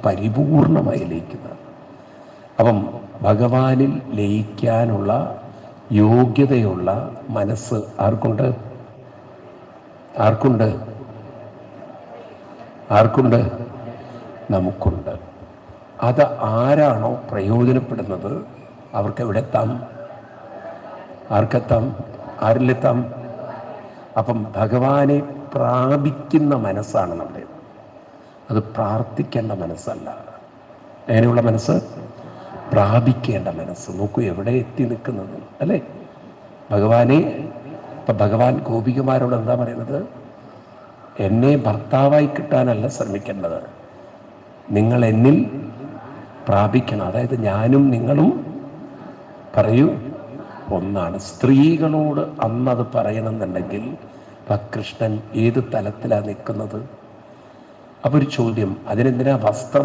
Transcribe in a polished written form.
പരിപൂർണമായി ലയിക്കുന്നത്. അപ്പം ഭഗവാനിൽ ലയിക്കാനുള്ള യോഗ്യതയുള്ള മനസ്സ് ആർക്കുണ്ട്? ആർക്കുണ്ട്? ആർക്കുണ്ട്? നമുക്കുണ്ട്. അത് ആരാണോ പ്രയോജനപ്പെടുന്നത് അവർക്ക് എവിടെ എത്താം? ആർക്കെത്താം? ആരിലെത്താം? അപ്പം ഭഗവാനെ പ്രാപിക്കുന്ന മനസ്സാണ് നമ്മുടെ. അത് പ്രാർത്ഥിക്കേണ്ട മനസ്സല്ല. അങ്ങനെയുള്ള മനസ്സ് പ്രാപിക്കേണ്ട മനസ്സ്. നോക്കൂ എവിടെ എത്തി നിൽക്കുന്നത് അല്ലേ ഭഗവാനെ. ഇപ്പം ഭഗവാൻ ഗോപികമാരോട് എന്താ പറയുന്നത്? എന്നെ ഭർത്താവായി കിട്ടാനല്ല ശ്രമിക്കേണ്ടത്, നിങ്ങൾ എന്നിൽ പ്രാപിക്കണം. അതായത് ഞാനും നിങ്ങളും പറയൂ ഒന്നാണ്. സ്ത്രീകളോട് അന്നത് പറയണമെന്നുണ്ടെങ്കിൽ കൃഷ്ണൻ ഏത് തലത്തിലാണ് നിൽക്കുന്നത്? അപ്പോൾ ഒരു ചോദ്യം, അതിനെന്തിനാ വസ്ത്രം